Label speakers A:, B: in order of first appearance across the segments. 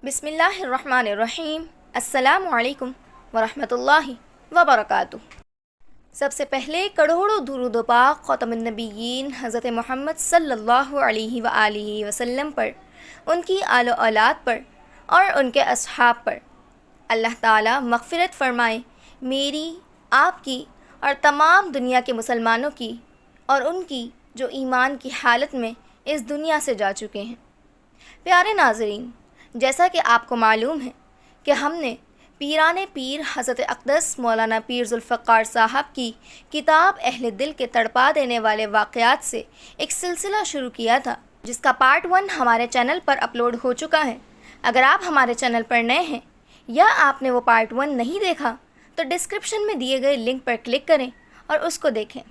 A: بسم اللہ الرحمن الرحیم۔ السلام علیکم ورحمۃ اللہ وبرکاتہ۔ سب سے پہلے کروڑوں درود و پاک خاتم النبیین حضرت محمد صلی اللہ علیہ وآلہ وسلم پر، ان کی آل و اولاد پر اور ان کے اصحاب پر۔ اللہ تعالیٰ مغفرت فرمائے میری، آپ کی اور تمام دنیا کے مسلمانوں کی، اور ان کی جو ایمان کی حالت میں اس دنیا سے جا چکے ہیں۔ پیارے ناظرین، جیسا کہ آپ کو معلوم ہے کہ ہم نے پیران پیر حضرت اقدس مولانا پیر ذوالفقار صاحب کی کتاب اہل دل کے تڑپا دینے والے واقعات سے ایک سلسلہ شروع کیا تھا، جس کا پارٹ 1 ہمارے چینل پر اپلوڈ ہو چکا ہے۔ اگر آپ ہمارے چینل پر نئے ہیں یا آپ نے وہ پارٹ 1 نہیں دیکھا تو ڈسکرپشن میں دیے گئے لنک پر کلک کریں اور اس کو دیکھیں۔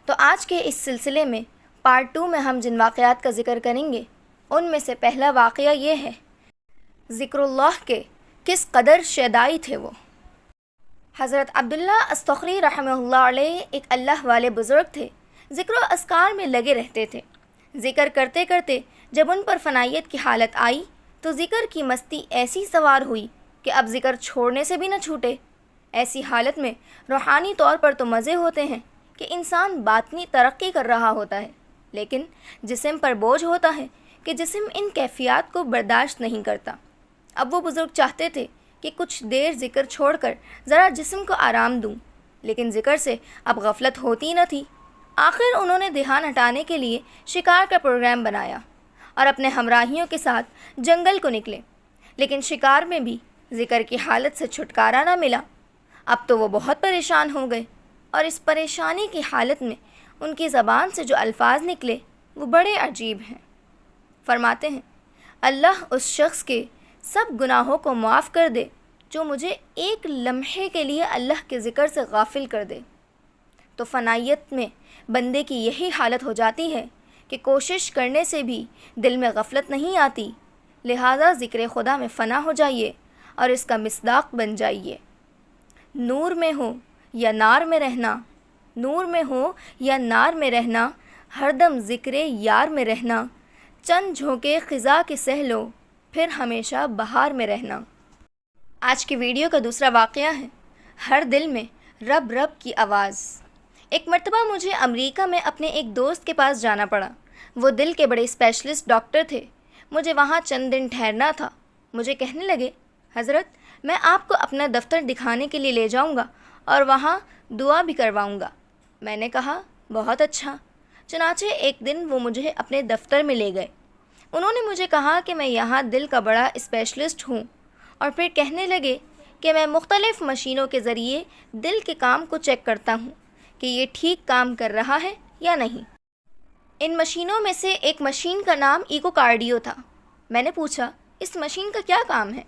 A: تو آج کے اس سلسلے میں پارٹ 2 میں ہم جن واقعات کا ذکر کریں گے ان میں سے پہلا واقعہ یہ ہے، ذکر اللہ کے کس قدر شیدائی تھے وہ۔ حضرت عبداللہ استخری رحمہ اللہ علیہ ایک اللہ والے بزرگ تھے، ذکر و اذکار میں لگے رہتے تھے۔ ذکر کرتے کرتے جب ان پر فنائیت کی حالت آئی تو ذکر کی مستی ایسی سوار ہوئی کہ اب ذکر چھوڑنے سے بھی نہ چھوٹے۔ ایسی حالت میں روحانی طور پر تو مزے ہوتے ہیں کہ انسان باطنی ترقی کر رہا ہوتا ہے، لیکن جسم پر بوجھ ہوتا ہے کہ جسم ان کیفیات کو برداشت نہیں کرتا۔ اب وہ بزرگ چاہتے تھے کہ کچھ دیر ذکر چھوڑ کر ذرا جسم کو آرام دوں، لیکن ذکر سے اب غفلت ہوتی نہ تھی۔ آخر انہوں نے دھیان ہٹانے کے لیے شکار کا پروگرام بنایا اور اپنے ہمراہیوں کے ساتھ جنگل کو نکلے، لیکن شکار میں بھی ذکر کی حالت سے چھٹکارا نہ ملا۔ اب تو وہ بہت پریشان ہو گئے، اور اس پریشانی کی حالت میں ان کی زبان سے جو الفاظ نکلے وہ بڑے عجیب ہیں۔ فرماتے ہیں، اللہ اس شخص کے سب گناہوں کو معاف کر دے جو مجھے ایک لمحے کے لیے اللہ کے ذکر سے غافل کر دے۔ تو فنائیت میں بندے کی یہی حالت ہو جاتی ہے کہ کوشش کرنے سے بھی دل میں غفلت نہیں آتی، لہٰذا ذکر خدا میں فنا ہو جائیے اور اس کا مصداق بن جائیے۔ نور میں ہو یا نار میں رہنا، نور میں ہو یا نار میں رہنا، ہر دم ذکر یار میں رہنا، چند جھونکے خزاں کے سہ لو، پھر ہمیشہ بہار میں رہنا۔ آج کی ویڈیو کا دوسرا واقعہ ہے، ہر دل میں رب رب کی آواز۔ ایک مرتبہ مجھے امریکہ میں اپنے ایک دوست کے پاس جانا پڑا۔ وہ دل کے بڑے اسپیشلسٹ ڈاکٹر تھے۔ مجھے وہاں چند دن ٹھہرنا تھا۔ مجھے کہنے لگے، حضرت میں آپ کو اپنا دفتر دکھانے کے لیے لے جاؤں گا اور وہاں دعا بھی کرواؤں گا۔ میں نے کہا، بہت اچھا۔ چنانچہ ایک دن وہ مجھے اپنے دفتر میں لے گئے۔ انہوں نے مجھے کہا کہ میں یہاں دل کا بڑا اسپیشلسٹ ہوں، اور پھر کہنے لگے کہ میں مختلف مشینوں کے ذریعے دل کے کام کو چیک کرتا ہوں کہ یہ ٹھیک کام کر رہا ہے یا نہیں۔ ان مشینوں میں سے ایک مشین کا نام ایکو کارڈیو تھا۔ میں نے پوچھا، اس مشین کا کیا کام ہے؟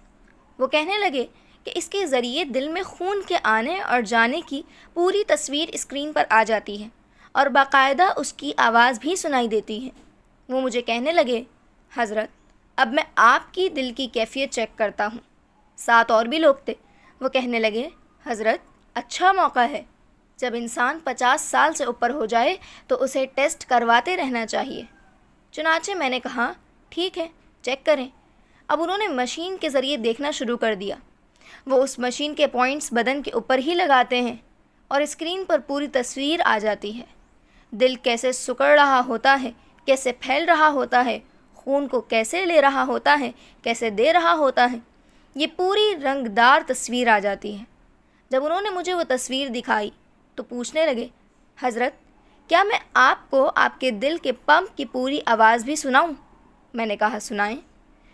A: وہ کہنے لگے کہ اس کے ذریعے دل میں خون کے آنے اور جانے کی پوری تصویر اسکرین پر آ جاتی ہے اور باقاعدہ اس کی آواز بھی سنائی دیتی ہے۔ وہ مجھے کہنے لگے، حضرت اب میں آپ کی دل کی کیفیت چیک کرتا ہوں۔ ساتھ اور بھی لوگ تھے۔ وہ کہنے لگے، حضرت اچھا موقع ہے، جب انسان 50 سال سے اوپر ہو جائے تو اسے ٹیسٹ کرواتے رہنا چاہیے۔ چنانچہ میں نے کہا، ٹھیک ہے، چیک کریں۔ اب انہوں نے مشین کے ذریعے دیکھنا شروع کر دیا۔ وہ اس مشین کے پوائنٹس بدن کے اوپر ہی لگاتے ہیں اور اسکرین پر پوری تصویر آ جاتی ہے۔ دل کیسے سکڑ رہا ہوتا ہے، کیسے پھیل رہا ہوتا ہے، خون کو کیسے لے رہا ہوتا ہے، کیسے دے رہا ہوتا ہے، یہ پوری رنگدار تصویر آ جاتی ہے۔ جب انہوں نے مجھے وہ تصویر دکھائی تو پوچھنے لگے، حضرت کیا میں آپ کو آپ کے دل کے پمپ کی پوری آواز بھی سناؤں؟ میں نے کہا، سنائیں۔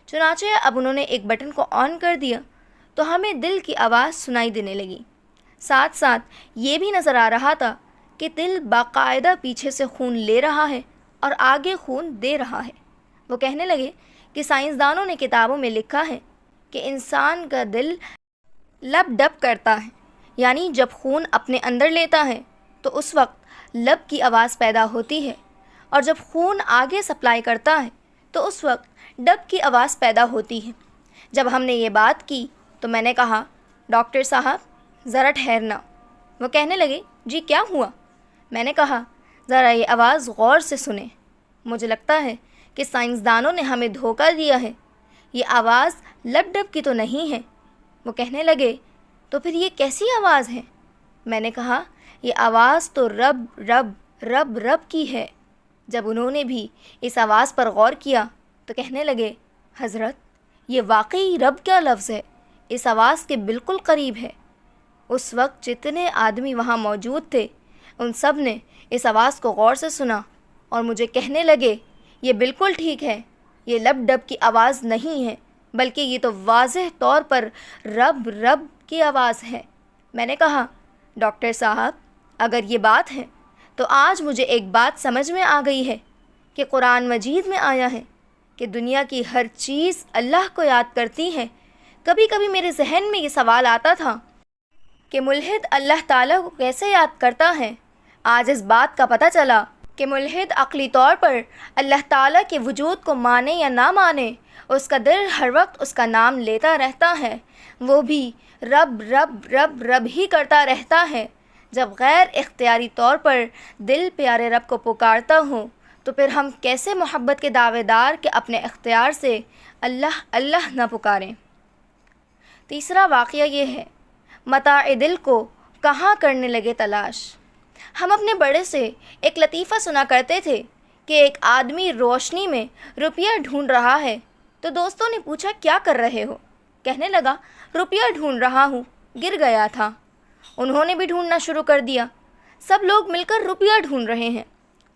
A: چنانچہ اب انہوں نے ایک بٹن کو آن کر دیا تو ہمیں دل کی آواز سنائی دینے لگی۔ ساتھ ساتھ یہ بھی نظر آ رہا تھا کہ دل باقاعدہ پیچھے سے خون لے رہا ہے اور آگے خون دے رہا ہے۔ وہ کہنے لگے کہ سائنسدانوں نے کتابوں میں لکھا ہے کہ انسان کا دل لب ڈب کرتا ہے، یعنی جب خون اپنے اندر لیتا ہے تو اس وقت لب کی آواز پیدا ہوتی ہے، اور جب خون آگے سپلائی کرتا ہے تو اس وقت ڈب کی آواز پیدا ہوتی ہے۔ جب ہم نے یہ بات کی تو میں نے کہا، ڈاکٹر صاحب ذرا ٹھہرنا۔ وہ کہنے لگے، جی کیا ہوا؟ میں نے کہا، ذرا یہ آواز غور سے سنیں۔ مجھے لگتا ہے کہ سائنسدانوں نے ہمیں دھوکہ دیا ہے۔ یہ آواز لب ڈب کی تو نہیں ہے۔ وہ کہنے لگے تو پھر یہ کیسی آواز ہے؟ میں نے کہا یہ آواز تو رب رب رب رب کی ہے۔ جب انہوں نے بھی اس آواز پر غور کیا تو کہنے لگے حضرت یہ واقعی رب کا لفظ ہے، اس آواز کے بالکل قریب ہے۔ اس وقت جتنے آدمی وہاں موجود تھے ان سب نے اس آواز کو غور سے سنا اور مجھے کہنے لگے یہ بالکل ٹھیک ہے، یہ لب ڈب کی آواز نہیں ہے بلکہ یہ تو واضح طور پر رب رب کی آواز ہے۔ میں نے کہا ڈاکٹر صاحب اگر یہ بات ہے تو آج مجھے ایک بات سمجھ میں آ گئی ہے کہ قرآن مجید میں آیا ہے کہ دنیا کی ہر چیز اللہ کو یاد کرتی ہے۔ کبھی کبھی میرے ذہن میں یہ سوال آتا تھا کہ ملحد اللہ تعالیٰ کو کیسے یاد کرتا ہے۔ آج اس بات کا پتہ چلا کہ ملحد عقلی طور پر اللہ تعالیٰ کے وجود کو مانے یا نہ مانے، اس کا دل ہر وقت اس کا نام لیتا رہتا ہے، وہ بھی رب رب رب رب ہی کرتا رہتا ہے۔ جب غیر اختیاری طور پر دل پیارے رب کو پکارتا ہو تو پھر ہم کیسے محبت کے دعوے دار کہ اپنے اختیار سے اللہ اللہ نہ پکاریں۔ تیسرا واقعہ یہ ہے، متاع دل کو کہاں کرنے لگے تلاش۔ ہم اپنے بڑے سے ایک لطیفہ سنا کرتے تھے کہ ایک آدمی روشنی میں روپیہ ڈھونڈ رہا ہے تو دوستوں نے پوچھا کیا کر رہے ہو؟ کہنے لگا روپیہ ڈھونڈ رہا ہوں، گر گیا تھا۔ انہوں نے بھی ڈھونڈنا شروع کر دیا، سب لوگ مل کر روپیہ ڈھونڈ رہے ہیں،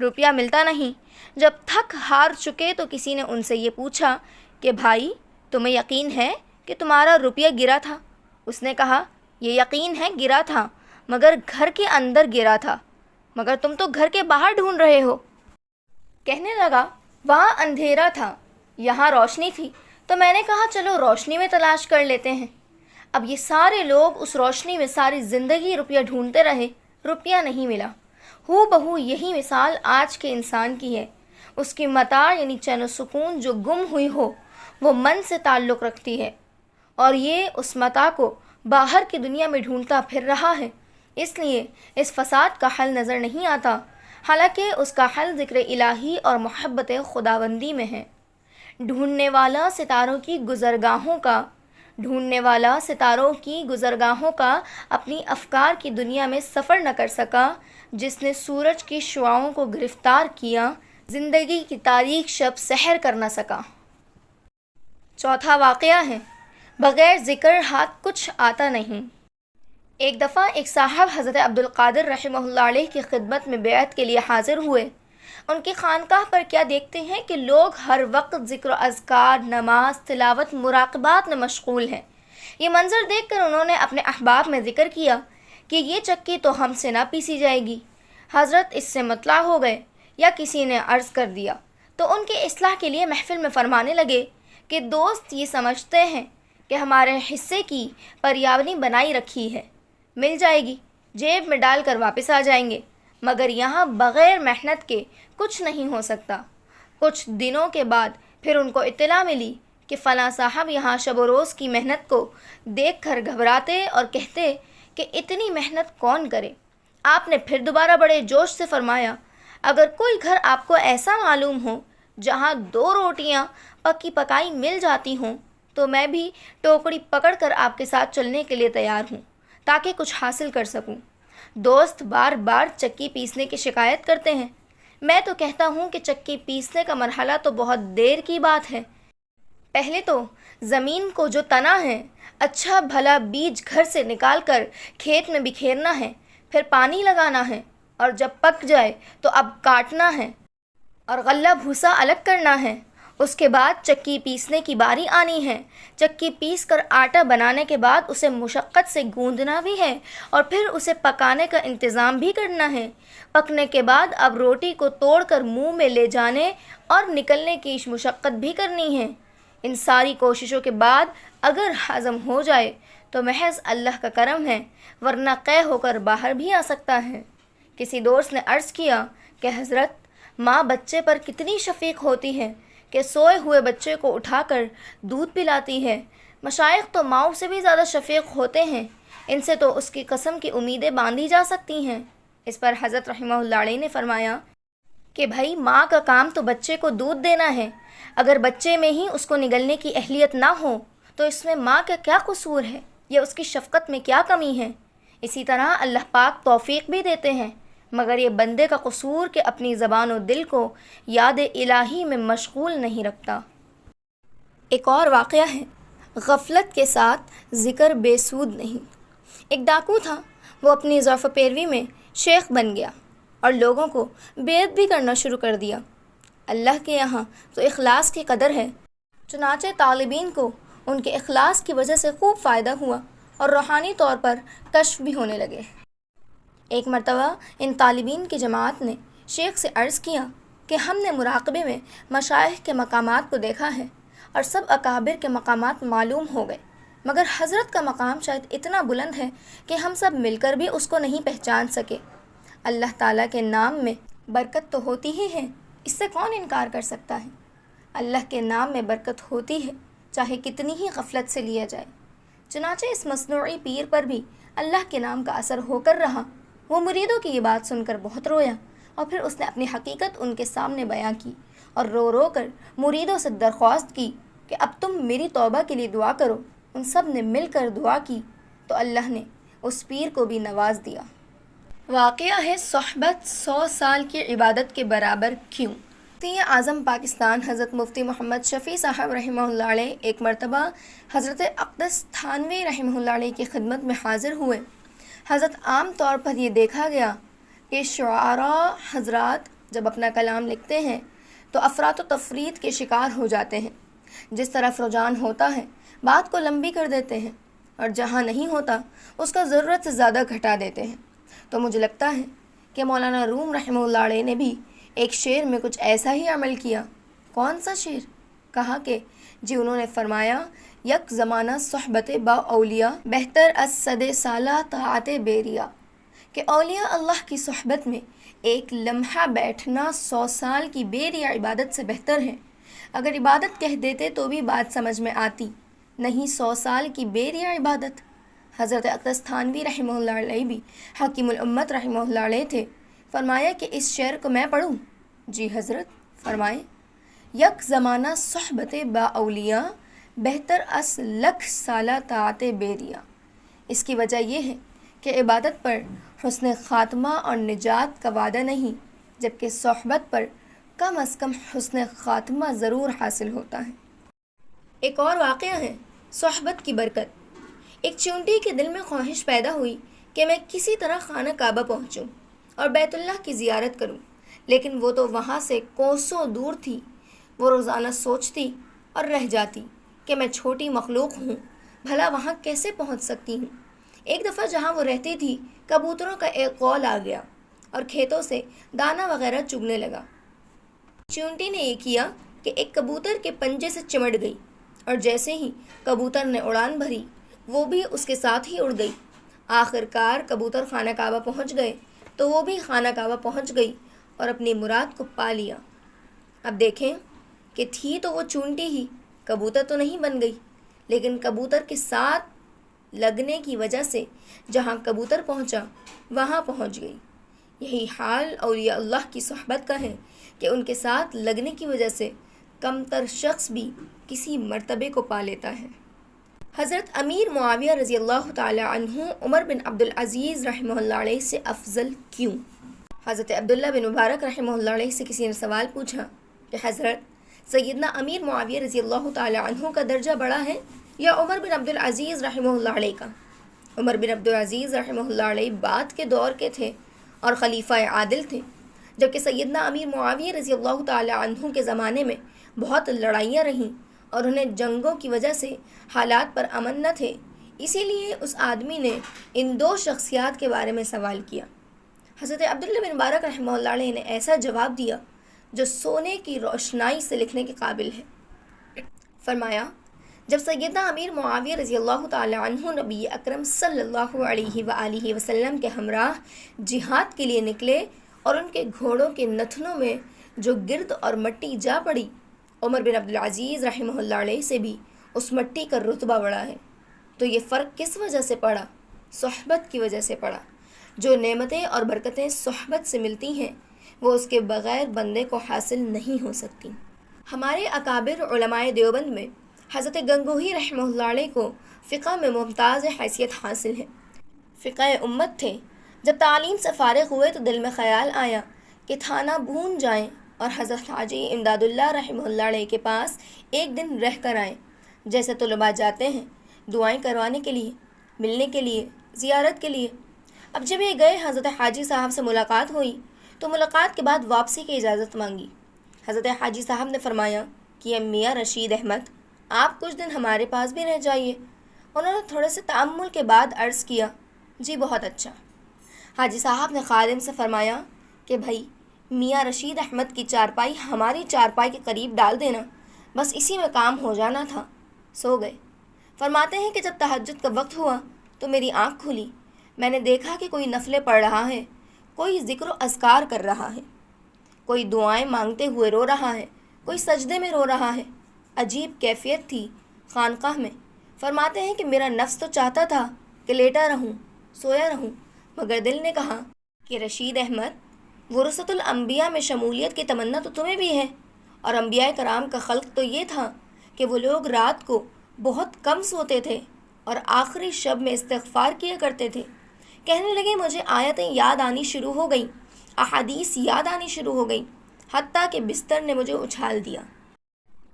A: روپیہ ملتا نہیں۔ جب تھک ہار چکے تو کسی نے ان سے یہ پوچھا کہ بھائی تمہیں یقین ہے کہ تمہارا روپیہ گرا تھا؟ اس نے کہا یہ یقین ہے گرا تھا مگر گھر کے اندر گرا تھا، مگر تم تو گھر کے باہر ڈھونڈ رہے ہو۔ کہنے لگا وہاں اندھیرا تھا یہاں روشنی تھی، تو میں نے کہا چلو روشنی میں تلاش کر لیتے ہیں۔ اب یہ سارے لوگ اس روشنی میں ساری زندگی روپیہ ڈھونڈتے رہے، روپیہ نہیں ملا۔ ہو بہو یہی مثال آج کے انسان کی ہے۔ اس کی متاع یعنی چین و سکون جو گم ہوئی ہو وہ من سے تعلق رکھتی ہے، اور یہ اس متاع کو باہر کی دنیا میں ڈھونڈتا پھر رہا ہے۔ اس لیے اس فساد کا حل نظر نہیں آتا، حالانکہ اس کا حل ذکر الہی اور محبت خداوندی میں ہے۔ ڈھونڈنے والا ستاروں کی گزرگاہوں کا اپنی افکار کی دنیا میں سفر نہ کر سکا، جس نے سورج کی شعاؤں کو گرفتار کیا زندگی کی تاریک شب سحر کر نہ سکا۔ چوتھا واقعہ ہے بغیر ذکر ہاتھ کچھ آتا نہیں۔ ایک دفعہ ایک صاحب حضرت عبدالقادر رحمہ اللہ علیہ کی خدمت میں بیعت کے لیے حاضر ہوئے۔ ان کی خانقاہ پر کیا دیکھتے ہیں کہ لوگ ہر وقت ذکر و اذکار، نماز، تلاوت، مراقبات میں مشغول ہیں۔ یہ منظر دیکھ کر انہوں نے اپنے احباب میں ذکر کیا کہ یہ چکی تو ہم سے نہ پیسی جائے گی۔ حضرت اس سے مطلع ہو گئے یا کسی نے عرض کر دیا تو ان کے اصلاح کے لیے محفل میں فرمانے لگے کہ دوست یہ سمجھتے ہیں کہ ہمارے حصے کی پریاونی بنائی رکھی ہے، مل جائے گی، جیب میں ڈال کر واپس آ جائیں گے، مگر یہاں بغیر محنت کے کچھ نہیں ہو سکتا۔ کچھ دنوں کے بعد پھر ان کو اطلاع ملی کہ فلاں صاحب یہاں شب و روز کی محنت کو دیکھ کر گھبراتے اور کہتے کہ اتنی محنت کون کرے۔ آپ نے پھر دوبارہ بڑے جوش سے فرمایا اگر کوئی گھر آپ کو ایسا معلوم ہو جہاں 2 روٹیاں پکی پکائی مل جاتی ہوں تو میں بھی ٹوکری پکڑ کر آپ کے ساتھ چلنے کے لیے تیار ہوں تاکہ کچھ حاصل کر سکوں۔ دوست بار بار چکی پیسنے کی شکایت کرتے ہیں۔ میں تو کہتا ہوں کہ چکی پیسنے کا مرحلہ تو بہت دیر کی بات ہے۔ پہلے تو زمین کو جو تنا ہے اچھا بھلا بیج گھر سے نکال کر کھیت میں بکھیرنا ہے، پھر پانی لگانا ہے، اور جب پک جائے تو اب کاٹنا ہے اور غلہ بھوسا الگ کرنا ہے۔ اس کے بعد چکی پیسنے کی باری آنی ہے۔ چکی پیس کر آٹا بنانے کے بعد اسے مشقت سے گوندنا بھی ہے اور پھر اسے پکانے کا انتظام بھی کرنا ہے۔ پکنے کے بعد اب روٹی کو توڑ کر منہ میں لے جانے اور نکلنے کی مشقت بھی کرنی ہے۔ ان ساری کوششوں کے بعد اگر ہضم ہو جائے تو محض اللہ کا کرم ہے، ورنہ قے ہو کر باہر بھی آ سکتا ہے۔ کسی دوست نے عرض کیا کہ حضرت ماں بچے پر کتنی شفیق ہوتی ہے کہ سوئے ہوئے بچے کو اٹھا کر دودھ پلاتی ہے۔ مشائخ تو ماؤں سے بھی زیادہ شفیق ہوتے ہیں، ان سے تو اس کی قسم کی امیدیں باندھی جا سکتی ہیں۔ اس پر حضرت رحمہ اللہ علیہ نے فرمایا کہ بھائی ماں کا کام تو بچے کو دودھ دینا ہے، اگر بچے میں ہی اس کو نگلنے کی اہلیت نہ ہو تو اس میں ماں کا کیا قصور ہے یا اس کی شفقت میں کیا کمی ہے؟ اسی طرح اللہ پاک توفیق بھی دیتے ہیں، مگر یہ بندے کا قصور کہ اپنی زبان و دل کو یاد الہی میں مشغول نہیں رکھتا۔ ایک اور واقعہ ہے، غفلت کے ساتھ ذکر بے سود نہیں۔ ایک ڈاکو تھا، وہ اپنی ضعف پیروی میں شیخ بن گیا اور لوگوں کو بیعت بھی کرنا شروع کر دیا۔ اللہ کے یہاں تو اخلاص کی قدر ہے، چنانچہ طالبین کو ان کے اخلاص کی وجہ سے خوب فائدہ ہوا اور روحانی طور پر کشف بھی ہونے لگے۔ ایک مرتبہ ان طالبین کی جماعت نے شیخ سے عرض کیا کہ ہم نے مراقبے میں مشائخ کے مقامات کو دیکھا ہے اور سب اکابر کے مقامات معلوم ہو گئے، مگر حضرت کا مقام شاید اتنا بلند ہے کہ ہم سب مل کر بھی اس کو نہیں پہچان سکے۔ اللہ تعالیٰ کے نام میں برکت تو ہوتی ہی ہے، اس سے کون انکار کر سکتا ہے؟ اللہ کے نام میں برکت ہوتی ہے، چاہے کتنی ہی غفلت سے لیا جائے۔ چنانچہ اس مصنوعی پیر پر بھی اللہ کے نام کا اثر ہو کر رہا۔ وہ مریدوں کی یہ بات سن کر بہت رویا اور پھر اس نے اپنی حقیقت ان کے سامنے بیان کی اور رو رو کر مریدوں سے درخواست کی کہ اب تم میری توبہ کے لیے دعا کرو۔ ان سب نے مل کر دعا کی تو اللہ نے اس پیر کو بھی نواز دیا۔ واقعہ ہے صحبت 100 سال کی عبادت کے برابر کیوں؟ مفتی اعظم پاکستان حضرت مفتی محمد شفیع صاحب رحمہ اللہ علیہ ایک مرتبہ حضرت اقدس تھانوی رحمہ اللہ علیہ کی خدمت میں حاضر ہوئے۔ حضرت عام طور پر یہ دیکھا گیا کہ شعراء حضرات جب اپنا کلام لکھتے ہیں تو افراط و تفریط کے شکار ہو جاتے ہیں، جس طرف رجحان ہوتا ہے بات کو لمبی کر دیتے ہیں اور جہاں نہیں ہوتا اس کا ضرورت سے زیادہ گھٹا دیتے ہیں۔ تو مجھے لگتا ہے کہ مولانا روم رحمہ اللہ علیہ نے بھی ایک شعر میں کچھ ایسا ہی عمل کیا۔ کون سا شعر؟ کہا کہ انہوں نے فرمایا، یک زمانہ صحبت با اولیاء بہتر از 100 سالہ طاعت بیریا، کہ اولیاء اللہ کی صحبت میں ایک لمحہ بیٹھنا 100 سال کی بیریا عبادت سے بہتر ہے۔ اگر عبادت کہہ دیتے تو بھی بات سمجھ میں آتی، نہیں 100 سال کی بیریا عبادت۔ حضرت اقدس تھانوی رحمہ اللہ علیہ بھی حکیم الامت رحمہ اللہ علیہ تھے۔ فرمایا کہ اس شعر کو میں پڑھوں؟ جی حضرت، فرمائیں، یک زمانہ صحبت با اولیاء بہتر از 100 سالہ طاعت بیریا۔ اس کی وجہ یہ ہے کہ عبادت پر حسن خاتمہ اور نجات کا وعدہ نہیں، جبکہ صحبت پر کم از کم حسن خاتمہ ضرور حاصل ہوتا ہے۔ ایک اور واقعہ ہے، صحبت کی برکت۔ ایک چونٹی کے دل میں خواہش پیدا ہوئی کہ میں کسی طرح خانہ کعبہ پہنچوں اور بیت اللہ کی زیارت کروں، لیکن وہ تو وہاں سے کوسوں دور تھی۔ وہ روزانہ سوچتی اور رہ جاتی کہ میں چھوٹی مخلوق ہوں، بھلا وہاں کیسے پہنچ سکتی ہوں۔ ایک دفعہ جہاں وہ رہتی تھی کبوتروں کا ایک قول آ گیا اور کھیتوں سے دانہ وغیرہ چگنے لگا۔ چونٹی نے یہ کیا کہ ایک کبوتر کے پنجے سے چمٹ گئی اور جیسے ہی کبوتر نے اڑان بھری وہ بھی اس کے ساتھ ہی اڑ گئی۔ آخر کار کبوتر خانہ کعبہ پہنچ گئے تو وہ بھی خانہ کعبہ پہنچ گئی اور اپنی مراد کو پا لیا۔ اب دیکھیں کہ تھی تو وہ چونٹی ہی، کبوتر تو نہیں بن گئی، لیکن کبوتر کے ساتھ لگنے کی وجہ سے جہاں کبوتر پہنچا وہاں پہنچ گئی۔ یہی حال اولیاء اللہ کی صحبت کا ہے کہ ان کے ساتھ لگنے کی وجہ سے کم تر شخص بھی کسی مرتبے کو پا لیتا ہے۔ حضرت امیر معاویہ رضی اللہ تعالی عنہ عمر بن عبدالعزیز رحمہ اللہ علیہ سے افضل کیوں؟ حضرت عبداللہ بن مبارک رحمہ اللہ علیہ سے کسی نے سوال پوچھا کہ حضرت سیدنا امیر معاویہ رضی اللہ تعالی عنہ کا درجہ بڑا ہے یا عمر بن عبدالعزیز رحمہ اللہ علیہ کا؟ عمر بن عبدالعزیز رحمہ اللہ علیہ بعد کے دور کے تھے اور خلیفہ عادل تھے، جبکہ سیدنا امیر معاویہ رضی اللہ تعالی عنہ کے زمانے میں بہت لڑائیاں رہیں اور انہیں جنگوں کی وجہ سے حالات پر امن نہ تھے۔ اسی لیے اس آدمی نے ان دو شخصیات کے بارے میں سوال کیا۔ حضرت عبداللہ بن مبارک رحمہ اللہ علیہ نے ایسا جواب دیا جو سونے کی روشنائی سے لکھنے کے قابل ہے۔ فرمایا، جب سیدنا امیر معاویہ رضی اللہ تعالی عنہ نبی اکرم صلی اللہ علیہ وآلہ وسلم کے ہمراہ جہاد کے لیے نکلے اور ان کے گھوڑوں کے نتنوں میں جو گرد اور مٹی جا پڑی، عمر بن عبدالعزیز رحمہ اللہ علیہ سے بھی اس مٹی کا رتبہ بڑا ہے۔ تو یہ فرق کس وجہ سے پڑا؟ صحبت کی وجہ سے پڑا۔ جو نعمتیں اور برکتیں صحبت سے ملتی ہیں وہ اس کے بغیر بندے کو حاصل نہیں ہو سکتی۔ ہمارے اکابر علماء دیوبند میں حضرت گنگوہی رحمہ اللہ علیہ کو فقہ میں ممتاز حیثیت حاصل ہے، فقہ امت تھے۔ جب تعلیم سے فارغ ہوئے تو دل میں خیال آیا کہ تھانہ بھون جائیں اور حضرت حاجی امداد اللہ رحمہ اللہ علیہ کے پاس ایک دن رہ کر آئیں، جیسے طلباء جاتے ہیں دعائیں کروانے کے لیے، ملنے کے لیے، زیارت کے لیے۔ اب جب یہ گئے، حضرت حاجی صاحب سے ملاقات ہوئی تو ملاقات کے بعد واپسی کی اجازت مانگی۔ حضرت حاجی صاحب نے فرمایا کہ میاں رشید احمد، آپ کچھ دن ہمارے پاس بھی رہ جائیے۔ انہوں نے تھوڑے سے تأمل کے بعد عرض کیا، جی بہت اچھا۔ حاجی صاحب نے خادم سے فرمایا کہ بھائی میاں رشید احمد کی چارپائی ہماری چارپائی کے قریب ڈال دینا، بس اسی میں کام ہو جانا تھا۔ سو گئے۔ فرماتے ہیں کہ جب تہجد کا وقت ہوا تو میری آنکھ کھلی، میں نے دیکھا کہ کوئی نفلیں پڑھ رہا ہے، کوئی ذکر و اذکار کر رہا ہے، کوئی دعائیں مانگتے ہوئے رو رہا ہے، کوئی سجدے میں رو رہا ہے۔ عجیب کیفیت تھی خانقاہ میں۔ فرماتے ہیں کہ میرا نفس تو چاہتا تھا کہ لیٹا رہوں، سویا رہوں، مگر دل نے کہا کہ رشید احمد، ورثۃ الانبیاء میں شمولیت کی تمنا تو تمہیں بھی ہے، اور انبیاء کرام کا خلق تو یہ تھا کہ وہ لوگ رات کو بہت کم سوتے تھے اور آخری شب میں استغفار کیا کرتے تھے۔ کہنے لگے مجھے آیتیں یاد آنی شروع ہو گئیں، احادیث یاد آنی شروع ہو گئیں، حتیٰ کہ بستر نے مجھے اچھال دیا۔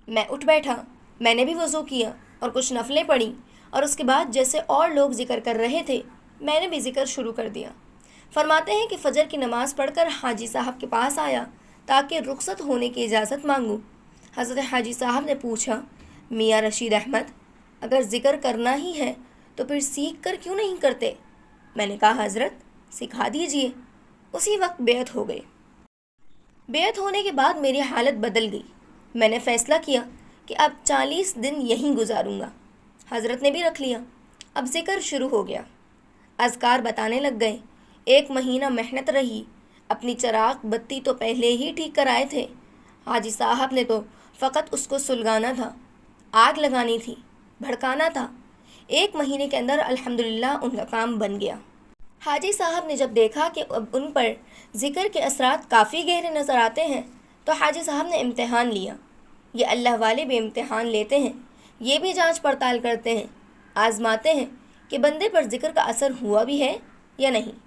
A: میں اٹھ بیٹھا، میں نے بھی وضو کیا اور کچھ نفلیں پڑھیں، اور اس کے بعد جیسے اور لوگ ذکر کر رہے تھے میں نے بھی ذکر شروع کر دیا۔ فرماتے ہیں کہ فجر کی نماز پڑھ کر حاجی صاحب کے پاس آیا تاکہ رخصت ہونے کی اجازت مانگوں۔ حضرت حاجی صاحب نے پوچھا، میاں رشید احمد، اگر ذکر کرنا ہی ہے تو پھر سیکھ کر کیوں نہیں کرتے؟ میں نے کہا حضرت سکھا دیجئے۔ اسی وقت بیعت ہو گئی۔ بیعت ہونے کے بعد میری حالت بدل گئی۔ میں نے فیصلہ کیا کہ اب 40 دن یہیں گزاروں گا۔ حضرت نے بھی رکھ لیا۔ اب ذکر شروع ہو گیا، اذکار بتانے لگ گئے۔ 1 مہینہ محنت رہی۔ اپنی چراغ بتی تو پہلے ہی ٹھیک کر آئے تھے، حاجی صاحب نے تو فقط اس کو سلگانا تھا، آگ لگانی تھی، بھڑکانا تھا۔ 1 مہینے کے اندر الحمدللہ ان کا کام بن گیا۔ حاجی صاحب نے جب دیکھا کہ اب ان پر ذکر کے اثرات کافی گہرے نظر آتے ہیں تو حاجی صاحب نے امتحان لیا۔ یہ اللہ والے بھی امتحان لیتے ہیں، یہ بھی جانچ پڑتال کرتے ہیں، آزماتے ہیں کہ بندے پر ذکر کا اثر ہوا بھی ہے یا نہیں۔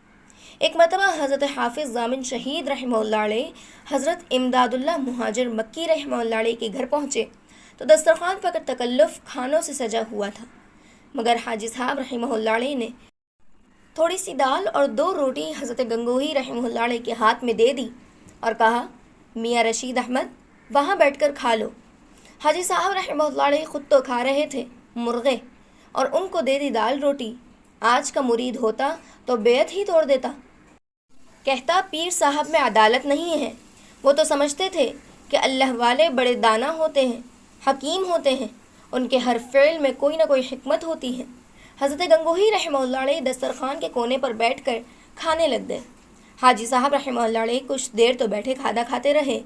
A: ایک مرتبہ حضرت حافظ ضامن شہید رحمہ اللہ علیہ حضرت امداد اللہ مہاجر مکی رحمہ اللہ علیہ کے گھر پہنچے تو دسترخوان پر تکلف کھانوں سے سجا ہوا تھا، مگر حاجی صاحب رحمہ اللہ علیہ نے تھوڑی سی دال اور 2 روٹی حضرت گنگوہی رحمہ اللہ علیہ کے ہاتھ میں دے دی اور کہا، میاں رشید احمد وہاں بیٹھ کر کھا لو۔ حاجی صاحب رحمہ اللہ علیہ خود تو کھا رہے تھے مرغے، اور ان کو دے دی دال روٹی۔ آج کا مرید ہوتا تو بیعت ہی توڑ دیتا۔ کہتا پیر صاحب میں عدالت نہیں ہے، وہ تو سمجھتے تھے کہ اللہ والے بڑے دانا ہوتے ہیں، حکیم ہوتے ہیں، ان کے ہر فعل میں کوئی نہ کوئی حکمت ہوتی ہے۔ حضرت گنگوہی رحمہ اللہ علیہ دسترخوان کے کونے پر بیٹھ کر کھانے لگ گئے۔ حاجی صاحب رحمہ اللہ علیہ کچھ دیر تو بیٹھے کھانا کھاتے رہے،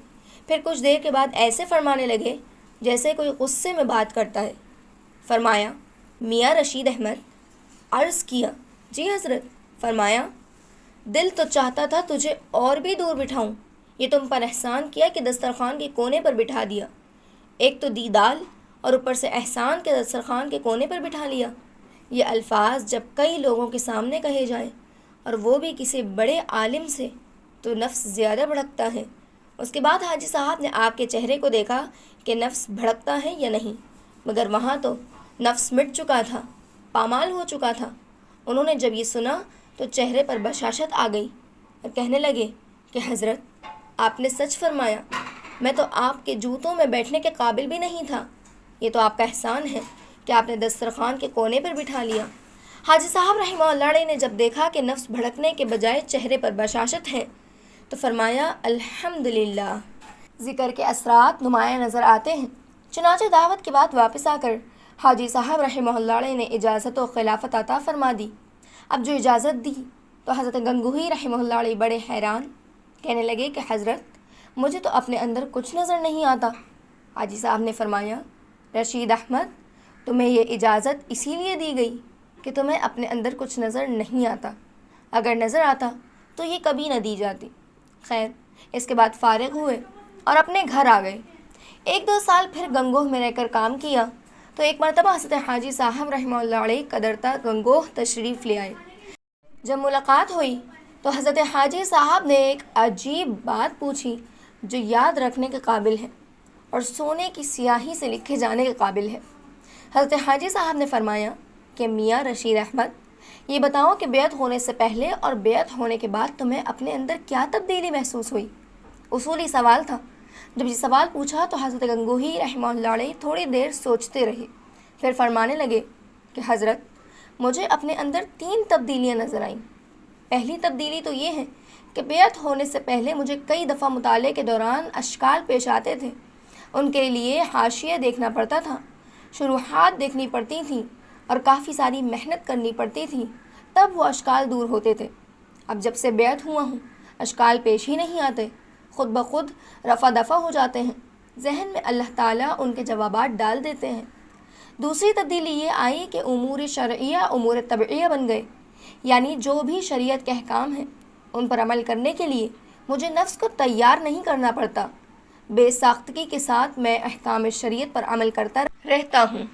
A: پھر کچھ دیر کے بعد ایسے فرمانے لگے جیسے کوئی غصے میں بات کرتا ہے۔ فرمایا، میاں رشید احمد۔ عرض کیا، جی حضرت۔ فرمایا، دل تو چاہتا تھا تجھے اور بھی دور بٹھاؤں، یہ تم پر احسان کیا کہ دسترخوان کے کونے پر بٹھا دیا۔ ایک تو دی دال اور اوپر سے احسان کے دسترخوان کے کونے پر بٹھا لیا۔ یہ الفاظ جب کئی لوگوں کے سامنے کہے جائیں اور وہ بھی کسی بڑے عالم سے تو نفس زیادہ بھڑکتا ہے۔ اس کے بعد حاجی صاحب نے آپ کے چہرے کو دیکھا کہ نفس بھڑکتا ہے یا نہیں، مگر وہاں تو نفس مٹ چکا تھا، پامال ہو چکا تھا۔ انہوں نے جب یہ سنا تو چہرے پر بشاشت آ گئی اور کہنے لگے کہ حضرت آپ نے سچ فرمایا، میں تو آپ کے جوتوں میں بیٹھنے کے قابل بھی نہیں تھا، یہ تو آپ کا احسان ہے کہ آپ نے دسترخوان کے کونے پر بٹھا لیا۔ حاجی صاحب رحمہ اللہ علیہ نے جب دیکھا کہ نفس بھڑکنے کے بجائے چہرے پر بشاشت ہے تو فرمایا، الحمدللہ، ذکر کے اثرات نمایاں نظر آتے ہیں۔ چنانچہ دعوت کے بعد واپس آ کر حاجی صاحب رحمہ اللہ علیہ نے اجازت و خلافت عطا فرما دی۔ اب جو اجازت دی تو حضرت گنگوہی رحمہ اللہ علیہ بڑے حیران، کہنے لگے کہ حضرت مجھے تو اپنے اندر کچھ نظر نہیں آتا۔ حاجی صاحب نے فرمایا، رشید احمد، تمہیں یہ اجازت اسی لیے دی گئی کہ تمہیں اپنے اندر کچھ نظر نہیں آتا، اگر نظر آتا تو یہ کبھی نہ دی جاتی۔ خیر، اس کے بعد فارغ ہوئے اور اپنے گھر آ گئے۔ 1-2 سال پھر گنگوہ میں رہ کر کام کیا تو ایک مرتبہ حضرت حاجی صاحب رحمہ اللہ علیہ قدرتا گنگوہ تشریف لے آئے۔ جب ملاقات ہوئی تو حضرت حاجی صاحب نے ایک عجیب بات پوچھی جو یاد رکھنے کے قابل ہے اور سونے کی سیاہی سے لکھے جانے کے قابل ہے۔ حضرت حاجی صاحب نے فرمایا کہ میاں رشید احمد، یہ بتاؤ کہ بیعت ہونے سے پہلے اور بیعت ہونے کے بعد تمہیں اپنے اندر کیا تبدیلی محسوس ہوئی؟ اصولی سوال تھا۔ جب یہ سوال پوچھا تو حضرت گنگوہی رحمہ اللہ علیہ تھوڑی دیر سوچتے رہے، پھر فرمانے لگے کہ حضرت، مجھے اپنے اندر 3 تبدیلیاں نظر آئیں۔ پہلی تبدیلی تو یہ ہے کہ بیعت ہونے سے پہلے مجھے کئی دفعہ مطالعے کے دوران اشکال پیش آتے تھے، ان کے لیے حاشیہ دیکھنا پڑتا تھا، شروحات دیکھنی پڑتی تھیں اور کافی ساری محنت کرنی پڑتی تھی، تب وہ اشکال دور ہوتے تھے۔ اب جب سے بیعت ہوا ہوں اشکال پیش ہی نہیں آتے، خود بخود رفع دفع ہو جاتے ہیں، ذہن میں اللہ تعالیٰ ان کے جوابات ڈال دیتے ہیں۔ دوسری تبدیلی یہ آئی کہ امور شرعیہ امور طبعیہ بن گئے، یعنی جو بھی شریعت کے احکام ہیں ان پر عمل کرنے کے لیے مجھے نفس کو تیار نہیں کرنا پڑتا، بے ساختگی کے ساتھ میں احکام شریعت پر عمل کرتا رہتا ہوں۔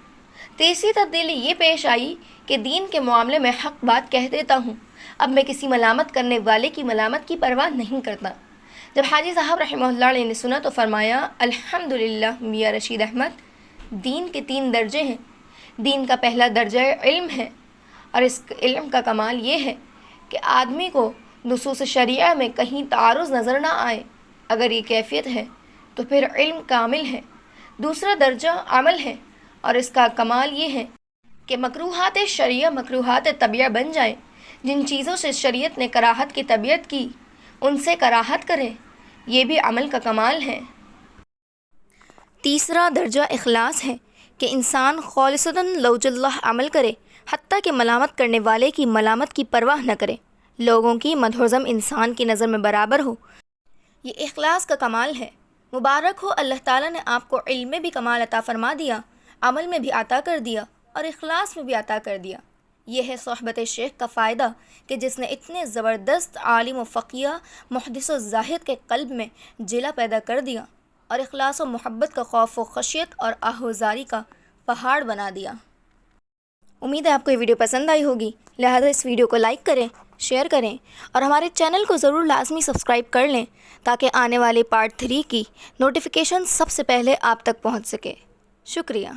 A: تیسری تبدیلی یہ پیش آئی کہ دین کے معاملے میں حق بات کہہ دیتا ہوں، اب میں کسی ملامت کرنے والے کی ملامت کی پرواہ نہیں کرتا۔ جب حاجی صاحب رحمہ اللہ علیہ نے سنا تو فرمایا الحمدللہ میاں رشید احمد، دین کے 3 درجے ہیں۔ دین کا پہلا درجہ علم ہے، اور اس علم کا کمال یہ ہے کہ آدمی کو نصوص شریعہ میں کہیں تعارض نظر نہ آئے، اگر یہ کیفیت ہے تو پھر علم کامل ہے۔ دوسرا درجہ عمل ہے، اور اس کا کمال یہ ہے کہ مکروہات شریعہ مکروہات طبیعہ بن جائیں، جن چیزوں سے شریعت نے کراہت کی طبیعت کی ان سے کراہت کرے، یہ بھی عمل کا کمال ہے۔ تیسرا درجہ اخلاص ہے کہ انسان خالصتاً لوج اللہ عمل کرے، حتیٰ کہ ملامت کرنے والے کی ملامت کی پرواہ نہ کرے، لوگوں کی مدح و ذم انسان کی نظر میں برابر ہو، یہ اخلاص کا کمال ہے۔ مبارک ہو اللہ تعالیٰ نے آپ کو علم میں بھی کمال عطا فرما دیا، عمل میں بھی عطا کر دیا اور اخلاص میں بھی عطا کر دیا۔ یہ ہے صحبت شیخ کا فائدہ کہ جس نے اتنے زبردست عالم و فقیہ محدث و زاہد کے قلب میں جلا پیدا کر دیا اور اخلاص و محبت کا خوف و خشیت اور آہوزاری کا پہاڑ بنا دیا۔ امید ہے آپ کو یہ ویڈیو پسند آئی ہوگی، لہذا اس ویڈیو کو لائک کریں، شیئر کریں اور ہمارے چینل کو ضرور لازمی سبسکرائب کر لیں تاکہ آنے والے پارٹ 3 کی نوٹیفیکیشن سب سے پہلے آپ تک پہنچ سکے۔ شکریہ۔